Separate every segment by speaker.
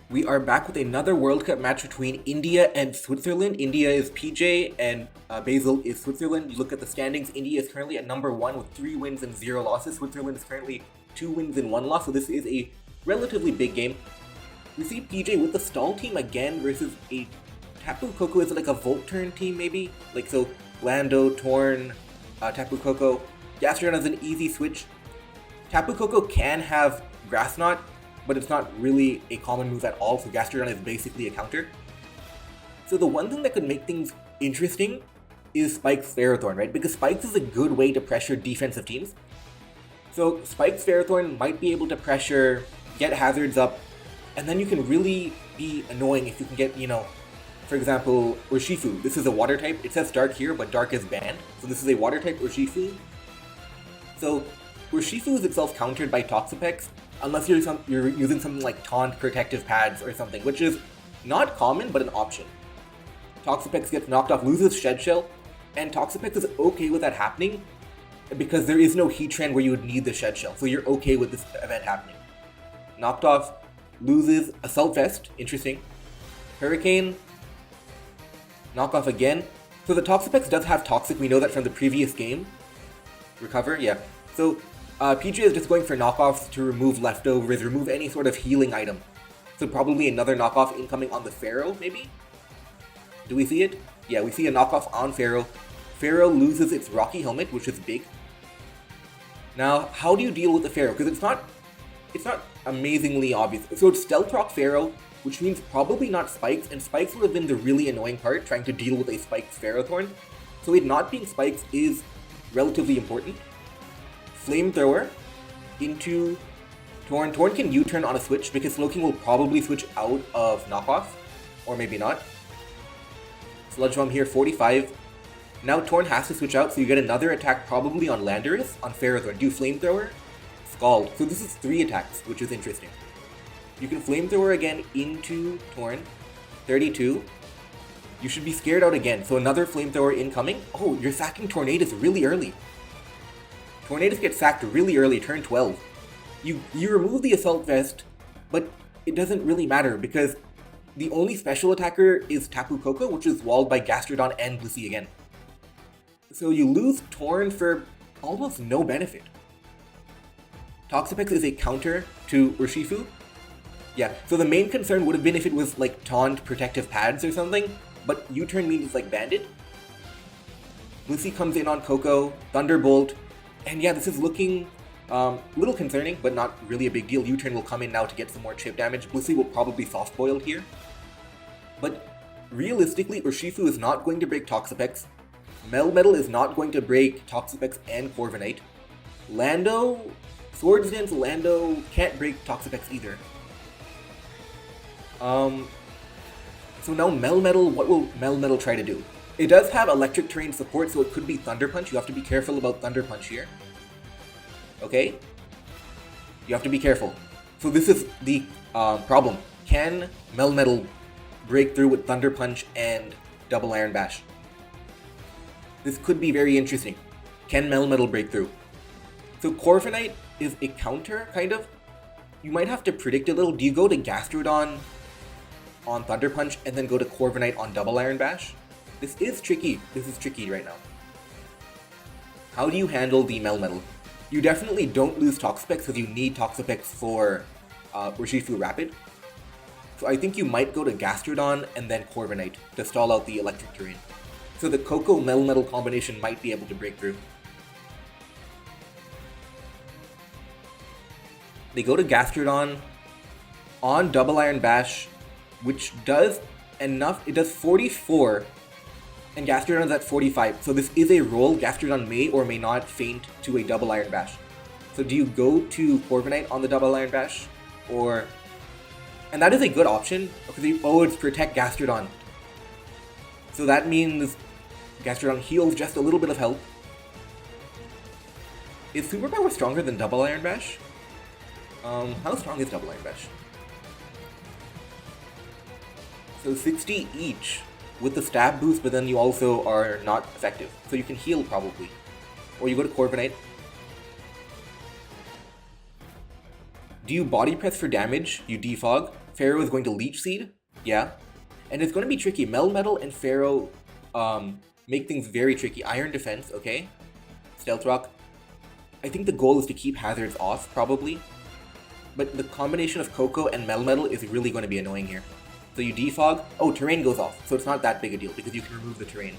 Speaker 1: We are back with another World Cup match between India and Switzerland. India is PJ and Basel is Switzerland. You look at the standings, India is currently at number 1 with 3 wins and 0 losses. Switzerland is currently 2 wins and 1 loss, so this is a relatively big game. We see PJ with the stall team again versus a Tapu Koko. Is it like a Volturn team maybe? Like so, Lando, Torn, Tapu Koko. Gastrodon is an easy switch. Tapu Koko can have Grass Knot, but it's not really a common move at all, so Gastrodon is basically a counter. So the one thing that could make things interesting is Spike's Ferrothorn, right? Because Spikes is a good way to pressure defensive teams. So Spike's Ferrothorn might be able to pressure, get hazards up, and then you can really be annoying if you can get, for example, Urshifu. This is a water type. It says Dark here, but Dark is banned. So this is a water type Urshifu. So Urshifu is itself countered by Toxapex, unless you're using something like Taunt Protective Pads or something, which is not common, but an option. Toxapex gets knocked off, loses Shed Shell, and Toxapex is okay with that happening because there is no Heatran where you would need the Shed Shell, so you're okay with this event happening. Knocked off, loses Assault Vest, interesting. Hurricane, knock off again. So the Toxapex does have Toxic, we know that from the previous game. Recover, yeah. So PJ is just going for knockoffs to remove leftovers, remove any sort of healing item. So probably another knockoff incoming on the Pharaoh, maybe? Do we see it? Yeah, we see a knockoff on Pharaoh. Pharaoh loses its Rocky Helmet, which is big. Now, how do you deal with the Pharaoh? Because it's not amazingly obvious. So it's Stealth Rock Pharaoh, which means probably not Spikes, and Spikes would have been the really annoying part, trying to deal with a Spikes Ferrothorn. So it not being Spikes is relatively important. Flamethrower into Torn. Torn can U-turn on a switch because Slowking will probably switch out of knockoff, or maybe not. Sludge Bomb here, 45. Now Torn has to switch out, so you get another attack probably on Landorus, on Ferrothorn. Do Flamethrower, Scald. So this is 3 attacks, which is interesting. You can Flamethrower again into Torn, 32. You should be scared out again, so another Flamethrower incoming. Oh, you're sacking Tornadus really early. Tornadus gets sacked really early, turn 12. You remove the Assault Vest, but it doesn't really matter because the only special attacker is Tapu Koko, which is walled by Gastrodon and Blissey again. So you lose Torn for almost no benefit. Toxapex is a counter to Urshifu. Yeah, so the main concern would have been if it was like Taunt Protective Pads or something, but U-turn means it's like Bandit. Blissey comes in on Koko, Thunderbolt, and yeah, this is looking a little concerning, but not really a big deal. U-turn will come in now to get some more chip damage. Blissey will probably soft-boiled here. But realistically, Urshifu is not going to break Toxapex. Melmetal is not going to break Toxapex and Corviknight. Lando, Swords Dance Lando can't break Toxapex either. So now Melmetal, what will Melmetal try to do? It does have electric terrain support, so it could be Thunder Punch. You have to be careful about Thunder Punch here. Okay? You have to be careful. So this is the problem. Can Melmetal break through with Thunder Punch and Double Iron Bash? This could be very interesting. Can Melmetal break through? So Corviknight is a counter, kind of. You might have to predict a little. Do you go to Gastrodon on Thunder Punch and then go to Corviknight on Double Iron Bash? This is tricky. This is tricky right now. How do you handle the Melmetal? You definitely don't lose Toxapex because you need Toxapex for Urshifu Rapid. So I think you might go to Gastrodon and then Corviknight to stall out the electric terrain. So the Koko Melmetal combination might be able to break through. They go to Gastrodon on Double Iron Bash, which does enough. It does 44, and Gastrodon is at 45. So this is a roll. Gastrodon may or may not feint to a Double Iron Bash. So do you go to Corviknight on the Double Iron Bash? Or... And that is a good option, because it's Protect Gastrodon. So that means Gastrodon heals just a little bit of health. Is Superpower stronger than Double Iron Bash? How strong is Double Iron Bash? So 60 each with the stab boost, but then you also are not effective. So you can heal probably. Or you go to Corviknight. Do you body press for damage? You defog. Pharaoh is going to Leech Seed. Yeah. And it's going to be tricky. Melmetal and Pharaoh make things very tricky. Iron Defense, okay. Stealth Rock. I think the goal is to keep hazards off, probably. But the combination of Coco and Melmetal is really going to be annoying here. So you defog. Oh, terrain goes off. So it's not that big a deal because you can remove the terrain.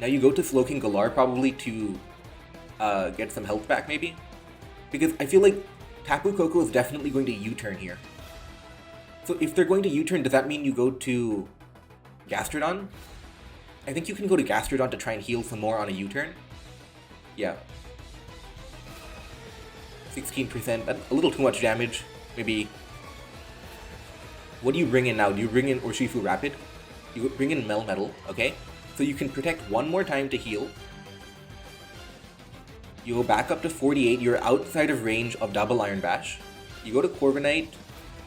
Speaker 1: Now you go to Slowking Galar probably to get some health back, maybe. Because I feel like Tapu Koko is definitely going to U-turn here. So if they're going to U-turn, does that mean you go to Gastrodon? I think you can go to Gastrodon to try and heal some more on a U-turn. Yeah. 16%, that's a little too much damage. Maybe. What do you bring in now? Do you bring in Urshifu Rapid? You bring in Melmetal, okay? So you can protect one more time to heal. You go back up to 48, you're outside of range of Double Iron Bash. You go to Corviknight,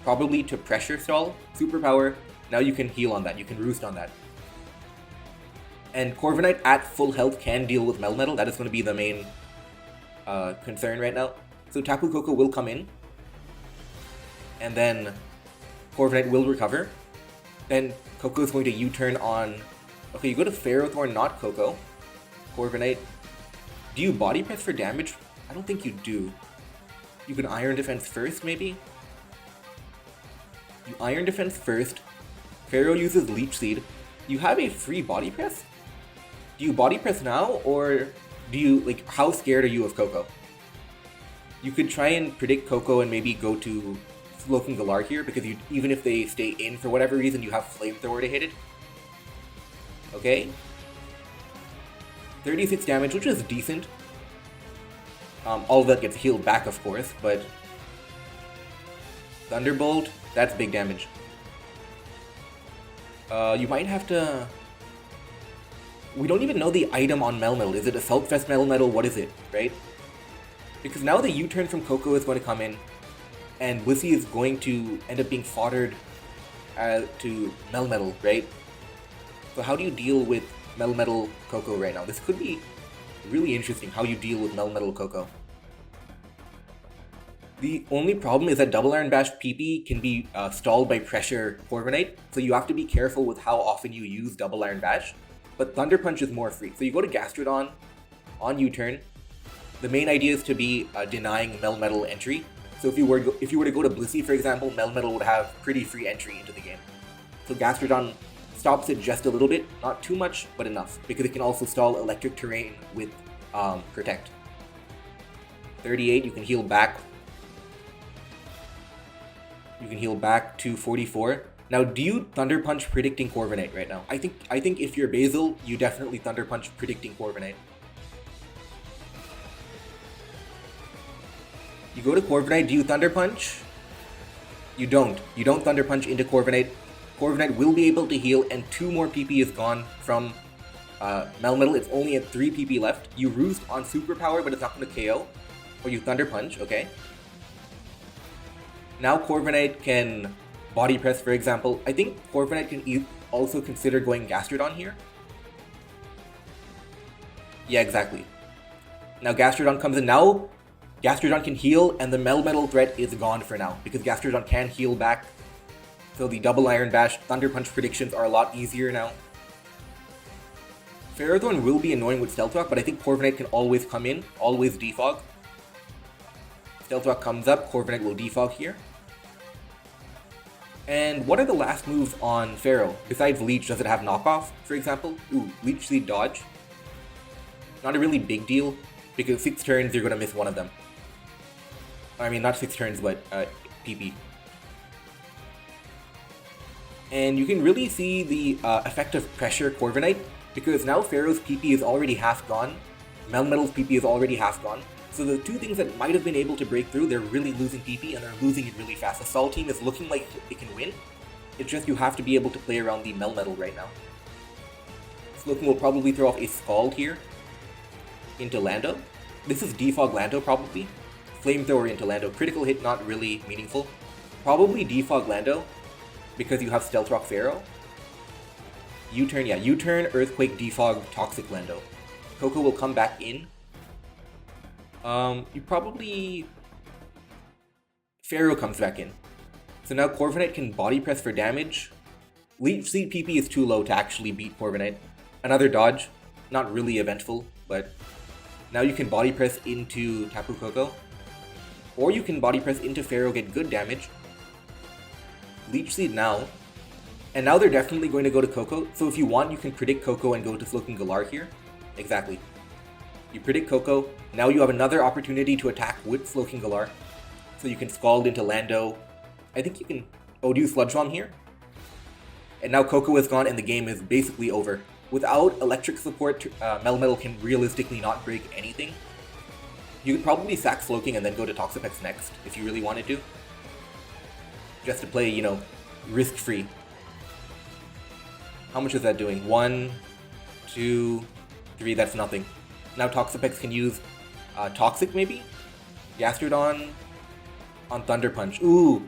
Speaker 1: probably to Pressure Stall, Superpower. Now you can heal on that, you can Roost on that. And Corviknight at full health can deal with Melmetal, that is going to be the main concern right now. So Tapu Koko will come in. And then Corviknight will recover. Then Koko is going to U-turn on... Okay, you go to Ferrothorn, not Koko. Corviknight. Do you body press for damage? I don't think you do. You can Iron Defense first, maybe? You Iron Defense first. Pharaoh uses Leech Seed. You have a free body press? Do you body press now, or do you, like, how scared are you of Koko? You could try and predict Koko and maybe go to Slowking Galar here, because you, even if they stay in for whatever reason, you have Flamethrower to hit it. Okay. 36 damage, which is decent. All of that gets healed back, of course, but... Thunderbolt, that's big damage. You might have to... We don't even know the item on Melmetal. Is it Assault Vest Melmetal? What is it, right? Because now the U-turn from Koko is going to come in, and Blissey is going to end up being foddered to Melmetal, right? So how do you deal with Melmetal Koko right now? This could be really interesting, how you deal with Melmetal Koko. The only problem is that Double Iron Bash PP can be stalled by Pressure Corviknight, so you have to be careful with how often you use Double Iron Bash. But Thunder Punch is more free. So you go to Gastrodon on U-turn. The main idea is to be denying Melmetal entry. So if you were to go to Blissey, for example, Melmetal would have pretty free entry into the game. So Gastrodon stops it just a little bit, not too much, but enough, because it can also stall Electric Terrain with Protect. 38, you can heal back. You can heal back to 44. Now, do you Thunder Punch predicting Corviknight right now? I think if you're Basil, you definitely Thunder Punch predicting Corviknight. You go to Corviknight, do you Thunder Punch? You don't. You don't Thunder Punch into Corviknight. Corviknight will be able to heal, and 2 more PP is gone from Melmetal. It's only at 3 PP left. You Roost on Superpower, but it's not going to KO. Or you Thunder Punch, okay. Now Corviknight can Body Press, for example. I think Corviknight can also consider going Gastrodon here. Yeah, exactly. Now Gastrodon comes in. Now Gastrodon can heal, and the Melmetal threat is gone for now, because Gastrodon can heal back. So the Double Iron Bash, Thunder Punch predictions are a lot easier now. Ferrothorn will be annoying with Stealth Rock, but I think Corviknight can always come in, always defog. Stealth Rock comes up, Corviknight will defog here. And what are the last moves on Pharaoh? Besides Leech, does it have knockoff, for example? Ooh, Leech Seed dodge. Not a really big deal, because 6 turns you're going to miss one of them. I mean, not 6 turns, but PP. And you can really see the effect of Pressure Corviknight, because now Pharaoh's PP is already half gone, Melmetal's PP is already half gone. So the 2 things that might have been able to break through, they're really losing PP, and they're losing it really fast. The Sol team is looking like it can win. It's just you have to be able to play around the Melmetal right now. Slowking will probably throw off a Scald here into Lando. This is defog Lando probably. Flamethrower into Lando. Critical hit, not really meaningful. Probably defog Lando, because you have Stealth Rock Pharaoh. U-turn, yeah, U-turn, Earthquake, defog, Toxic Lando. Koko will come back in. You probably... Pharaoh comes back in. So now Corviknight can body press for damage. Leech Seed PP is too low to actually beat Corviknight. Another dodge, not really eventful, but now you can body press into Tapu Koko. Or you can body press into Pharaoh, get good damage. Leech Seed now. And now they're definitely going to go to Koko, so if you want, you can predict Koko and go to Slowking Galar here. Exactly. You predict Koko, now you have another opportunity to attack with Slowking Galar. So you can Scald into Lando. I think you can do Sludge Bomb here. And now Koko is gone and the game is basically over. Without electric support, Melmetal can realistically not break anything. You could probably sack Slowking and then go to Toxapex next, if you really wanted to. Just to play, you know, risk-free. How much is that doing? 1, 2, 3, that's nothing. Now Toxapex can use Toxic maybe? Gastrodon on Thunder Punch. Ooh!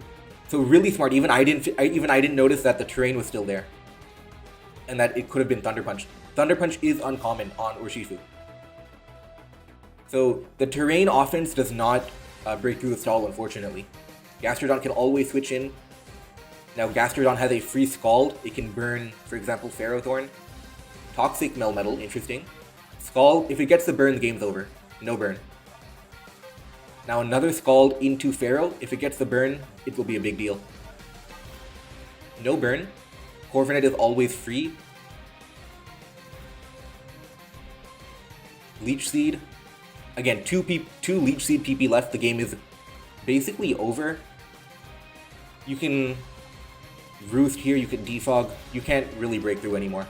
Speaker 1: So really smart. Even I didn't notice that the terrain was still there. And that it could have been Thunder Punch. Thunder Punch is uncommon on Urshifu. So the terrain offense does not break through the stall, unfortunately. Gastrodon can always switch in. Now Gastrodon has a free Scald. It can burn, for example, Ferrothorn. Toxic Melmetal, interesting. Scald, if it gets the burn, the game's over. No burn. Now another Scald into Pharaoh. If it gets the burn, it will be a big deal. No burn. Corviknight is always free. Leech Seed. Again, two Leech Seed PP left. The game is basically over. You can Roost here, you can Defog. You can't really break through anymore.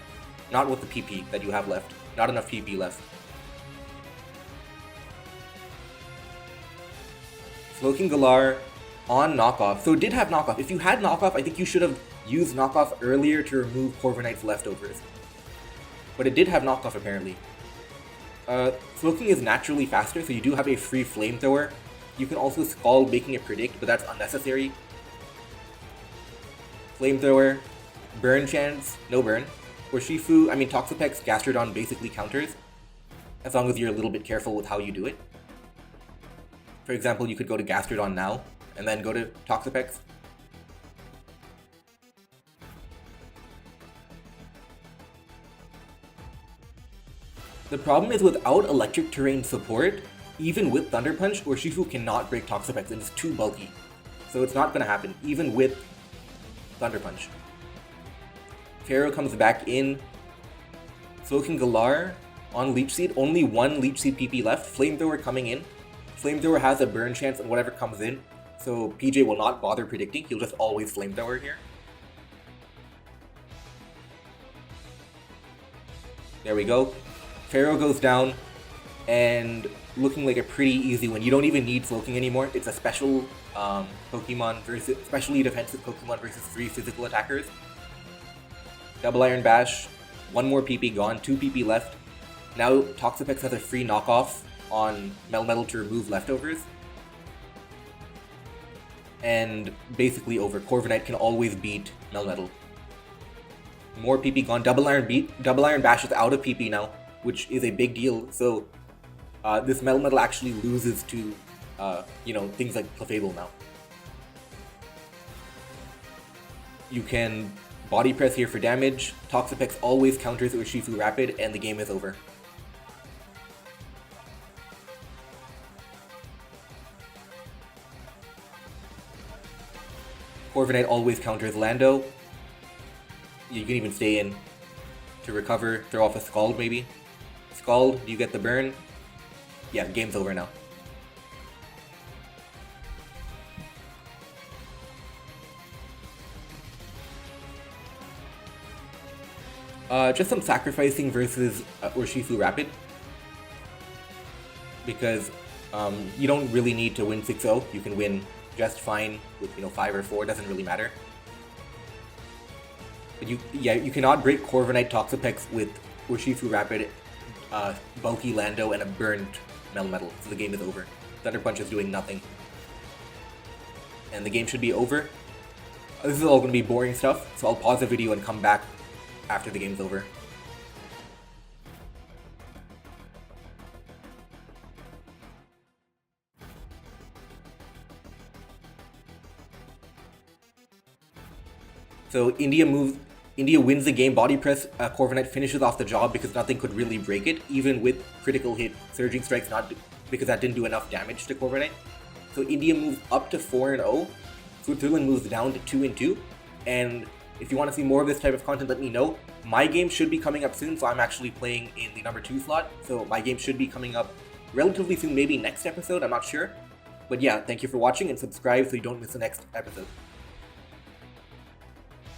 Speaker 1: Not with the PP that you have left. Not enough PP left. Slowking Galar on knockoff. So it did have knockoff. If you had knockoff, I think you should have used knockoff earlier to remove Corviknight's leftovers. But it did have knockoff apparently. Slowking is naturally faster, so you do have a free Flamethrower. You can also Scald, making it predict, but that's unnecessary. Flamethrower, Burn chance, no burn. Urshifu, I mean Toxapex, Gastrodon basically counters, as long as you're a little bit careful with how you do it. For example, you could go to Gastrodon now, and then go to Toxapex. The problem is without electric terrain support, even with Thunder Punch, Urshifu cannot break Toxapex, and it's too bulky. So it's not going to happen, even with Thunder Punch. Pharaoh comes back in. Slowking Galar on Leech Seed. Only one Leech Seed PP left. Flamethrower coming in. Flamethrower has a burn chance on whatever comes in, so PJ will not bother predicting. He'll just always Flamethrower here. There we go. Pharaoh goes down, and looking like a pretty easy win. You don't even need Slowking anymore. It's a special Pokemon versus specially defensive Pokemon versus 3 physical attackers. Double Iron Bash, 1 more PP gone, 2 PP left. Now Toxapex has a free knockoff on Melmetal to remove leftovers. And basically over. Corviknight can always beat Melmetal. More PP gone. Double Iron Bash is out of PP now, which is a big deal. So this Melmetal actually loses to things like Clefable now. You can body press here for damage. Toxapex always counters Urshifu Rapid, and the game is over. Corviknight always counters Lando. You can even stay in to recover, throw off a Scald maybe. Scald, do you get the burn? Yeah, game's over now. Just some sacrificing versus Urshifu Rapid. Because you don't really need to win 6-0. You can win just fine with 5 or 4, doesn't really matter. But you cannot break Corviknight Toxapex with Urshifu Rapid, bulky Lando, and a burned Melmetal, so the game is over. Thunder Punch is doing nothing. And the game should be over. This is all going to be boring stuff, so I'll pause the video and come back after the game's over. So India wins the game. Body press, Corviknight Knight finishes off the job because nothing could really break it, even with critical hit, Surging Strikes because that didn't do enough damage to Corviknight. So India moves up to 4-0. Switzerland moves down to 2-2. And if you want to see more of this type of content, let me know. My game should be coming up soon, so I'm actually playing in the number 2 slot. So my game should be coming up relatively soon, maybe next episode, I'm not sure. But yeah, thank you for watching and subscribe so you don't miss the next episode.